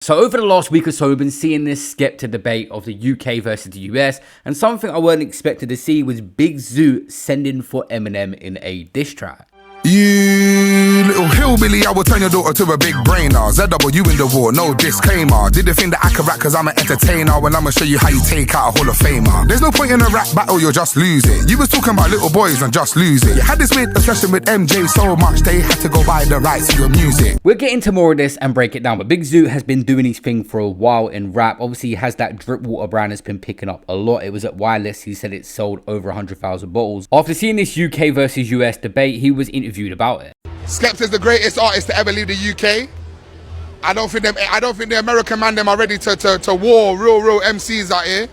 So over the last week or so, we've been seeing this Skepta debate of the UK versus the US, and something I wasn't expected to see was Big Zoo sending for Eminem in a diss track. You little hillbilly, I will turn your daughter to a big brainer. ZW in the war, no disclaimer. Did the thing that I can rap cause I'm an entertainer. Well, I'ma show you how you take out a Hall of Famer. There's no point in a rap battle, you'll just lose it. You was talking about little boys and just lose it. You had this weird obsession with MJ so much they had to go buy the rights to your music. We'll get into more of this and break it down, but Big Zoo has been doing his thing for a while in rap. Obviously, he has that drip water brand that's been picking up a lot. It was at Wireless, he said it sold over 100,000 bottles. After seeing this UK versus US debate, he was interviewed about it. Skepta's the greatest artist to ever leave the UK. I don't think the American man them are ready to war real MCs out here.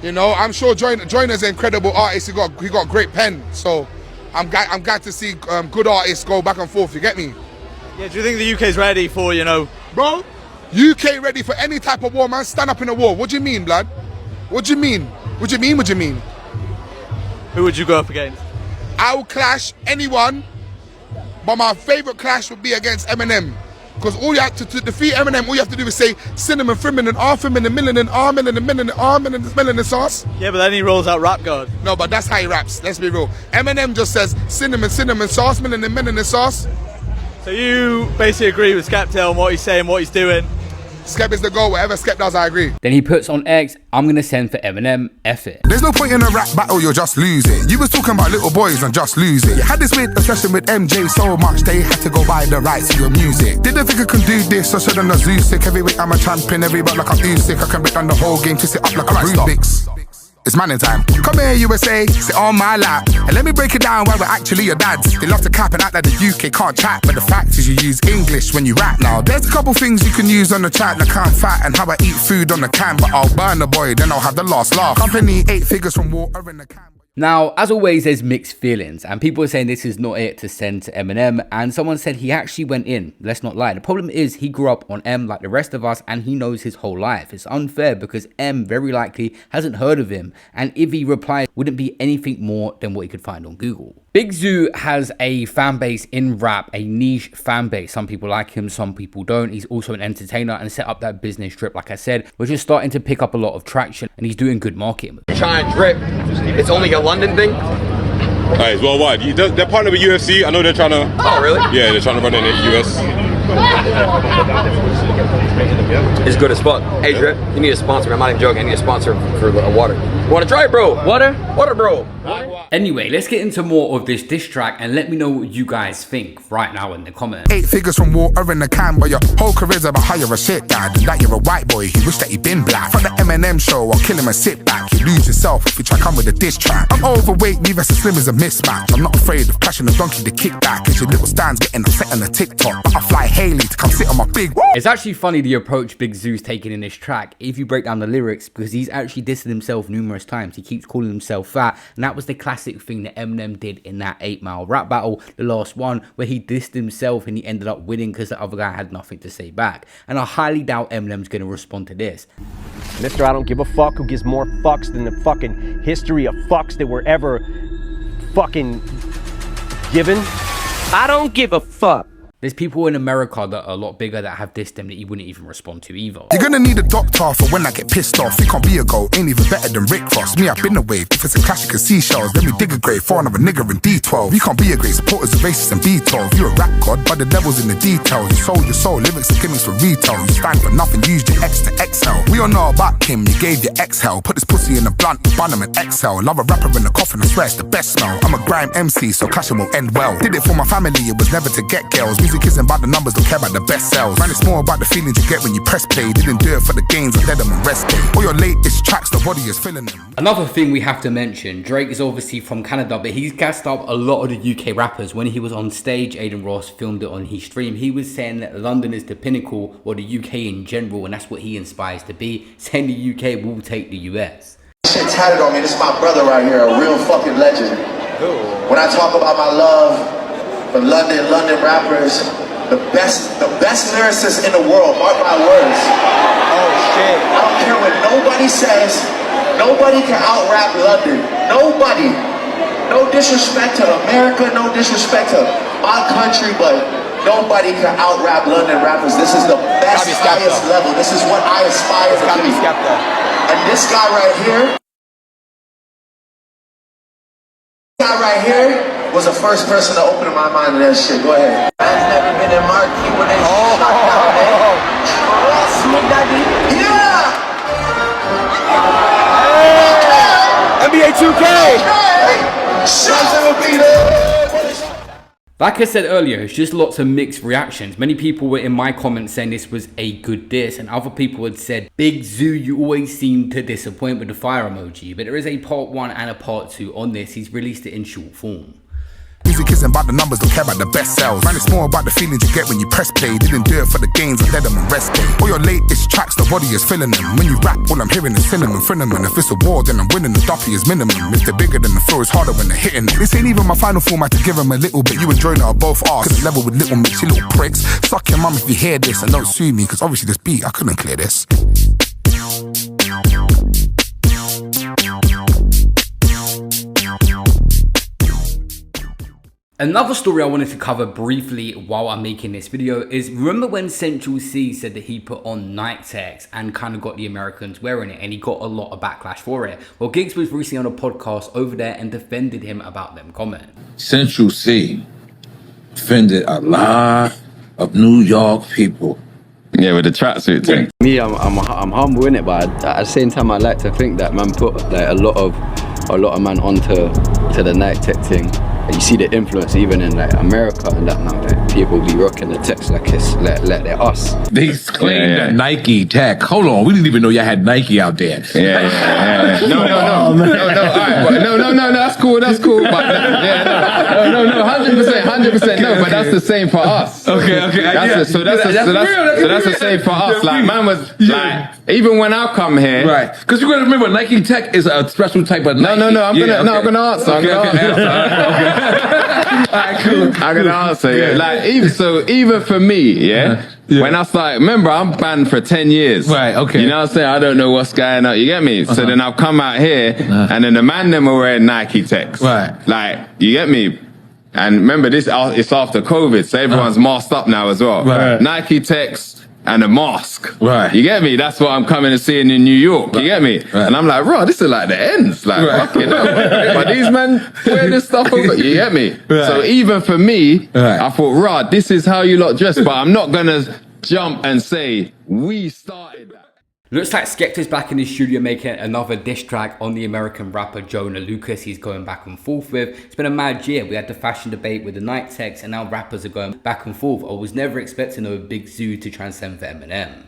You know, I'm sure Joyner's an incredible artist. He got great pen. So I'm glad to see good artists go back and forth. You get me? Yeah. Do you think the UK's ready for, you know, bro? UK ready for any type of war, man? Stand up in a war. What do you mean, blood? What do you mean? What do you mean? What do you mean? Who would you go up against? I will clash anyone. But my favourite clash would be against Eminem. Because all you have to defeat Eminem, all you have to do is say cinnamon, and R, and million, and R, million, and million, and R, million, and million, and sauce. Yeah, but then he rolls out Rap God. No, but that's how he raps, let's be real. Eminem just says cinnamon, sauce, million, and sauce. So you basically agree with Skepta on what he's saying, what he's doing? Skep is the goal, whatever Skep does, I agree. Then he puts on X, I'm gonna send for Eminem, F it. There's no point in a rap battle, you'll just lose it. You was talking about little boys and just lose it. You had this weird obsession with MJ so much they had to go buy the rights to your music. Didn't think I can do this, I should have Zoo sick. Every week I'm a champion, every week like I'm Usyk. I can break down the whole game, twist it up like a Rubik's. It's manning time. Come here, USA, sit on my lap. And let me break it down why we're actually your dads. They love to cap and act like the UK can't chat. But the fact is you use English when you rap now. There's a couple things you can use on the chat, like I'm fat and how I eat food on the can. But I'll burn the boy, then I'll have the last laugh. Company 8 figures from water in the can. Now, as always, there's mixed feelings, and people are saying this is not it to send to Eminem, and someone said he actually went in. Let's not lie. The problem is he grew up on M like the rest of us, and he knows his whole life. It's unfair because M very likely hasn't heard of him, and if he replied, wouldn't be anything more than what he could find on Google. Big Zoo has a fan base in rap, a niche fan base. Some people like him, some people don't. He's also an entertainer and set up that business Drip, like I said, which is starting to pick up a lot of traction, and he's doing good marketing. Trying Drip, it's only a London thing? Alright, it's worldwide. They're partnered with UFC. I know they're trying to... Oh, really? Yeah, they're trying to run in the US. It's good as fuck. Hey, Drip, you need a sponsor. I'm not even joking. I need a sponsor for water. You want to try it, bro? Water? Water, bro. Anyway, let's get into more of this diss track and let me know what you guys think right now in the comments. 8 figures from water in the can, but your whole career's about how you're a shit dad. And that you're a white boy, he wish that he'd been black. From the Eminem show, I'll kill him and sit back. You lose yourself if you try come with a diss track. I'm overweight, me versus slim is a mismatch. I'm not afraid of clashing the donkey to kick back. Cause your little stands getting upset on the TikTok. But I fly Haley to come sit on my big... It's actually funny the approach Big Zoo's taking in this track, if you break down the lyrics, because he's actually dissing himself numerous times. He keeps calling himself fat, and that was the classic thing that Eminem did in that 8 Mile rap battle, the last one, where he dissed himself and he ended up winning because the other guy had nothing to say back. And I highly doubt Eminem's going to respond to this. Mr. I don't give a fuck who gives more fucks than the fucking history of fucks that were ever fucking given. I don't give a fuck. There's people in America that are a lot bigger that have dissed him that he wouldn't even respond to either. You're gonna need a doctor for when I get pissed off. You can't be a goal, ain't even better than Rick Ross. Me, I've been a wave, if it's a clash you can see shells. Let me dig a grave for another nigger in D12. You can't be a great supporters of racists and B12. You're a rap god, but the devil's in the details. You sold your soul, lyrics and gimmicks for retail. You stand for nothing, used your X to exhale. We all know about Kim, you gave your exhale. Put this pussy in a blunt, bun him and exhale. Love a rapper in the coffin, I swear it's the best smell. I'm a grime MC, so clashing will end well. Did it for my family, it was never to get girls. Music isn't about the numbers, don't care about the best sales. Man, it's more about the feelings you get when you press play. Didn't do it for the gains, I let them on rest day. All your latest tracks, the body is filling them. Another thing we have to mention, Drake is obviously from Canada, but he's gassed up a lot of the UK rappers. When he was on stage, Aiden Ross filmed it on his stream, he was saying that London is the pinnacle, or the UK in general, and that's what he inspires to be, saying the UK will take the US. Shit tatted on me, this is my brother right here, a real fucking legend. When I talk about my love for London rappers, the best lyricists in the world, mark my words. Oh shit. I don't care what nobody says, nobody can out-rap London. Nobody. No disrespect to America, no disrespect to my country, but Nobody can out-rap London rappers. This is the best, highest level. This is what I aspire to be. And this guy right here was the first person to open my mind to that shit. Go ahead. Man's never been in marquee when they shot down, man. Sweet daddy. Yeah! NBA 2K! Like I said earlier, it's just lots of mixed reactions. Many people were in my comments saying this was a good diss, and other people had said, Big Zoo, you always seem to disappoint with the fire emoji. But there is a part 1 and a part 2 on this. He's released it in short form. Music isn't about the numbers, don't care about the best sales. Man, it's more about the feelings you get when you press play. Didn't do it for the gains, I let them on rest day. All your latest tracks, the body is filling them. When you rap, all I'm hearing is cinnamon, cinnamon. If it's a war, then I'm winning, the duffy is minimum. If they're bigger than the floor, it's harder when they're hitting. This ain't even my final form, I had to give them a little bit. You enjoying it or both arse. Couldn't level with little mix, you little pricks. Suck your mum if you hear this and don't sue me, cause obviously this beat, I couldn't clear this. Another story I wanted to cover briefly while I'm making this video is, remember when Central C said that he put on night techs and kind of got the Americans wearing it, and he got a lot of backlash for it? Well, Giggs was recently on a podcast over there and defended him about them comments. Central C offended a lot of New York people. Yeah, with the tracksuit thing. Me, I'm humble in it, but at the same time, I like to think that man put like a lot of man onto the night tech thing. You see the influence even in like America and that now. Like, people be rocking the techs like it's like they're us. They claim that Nike tech. Hold on, we didn't even know y'all had Nike out there. Yeah. No. All right, no. That's cool. But no, 100%. No, but that's the same for us. Okay. That's the same for us. Like man was like, even when I come here, right? Because you gotta remember, Nike tech is a special type of Nike. No. I'm gonna answer. Alright, cool. I can answer, yeah. Like even for me, yeah. When I started, remember I'm banned for 10 years. Right, okay. You know what I'm saying? I don't know what's going on. You get me? So then I've come out here, and then the man them are wearing Nike techs. Right. Like, you get me? And remember this, it's after COVID, so everyone's masked up now as well. Right. Nike techs and a mask. Right. You get me? That's what I'm coming and seeing in New York. You get me? Right. And I'm like, bro, this is like the ends. Like, fucking hell. But these men wear this stuff over. You get me? Right. So even for me, I thought, Rod, this is how you lot dress, but I'm not gonna jump and say, we started that. Looks like Skepta's back in the studio making another diss track on the American rapper Jonah Lucas. He's going back and forth with. It's been a mad year. We had the fashion debate with the night techs, and now rappers are going back and forth. I was never expecting a Big Zoo to transcend for Eminem.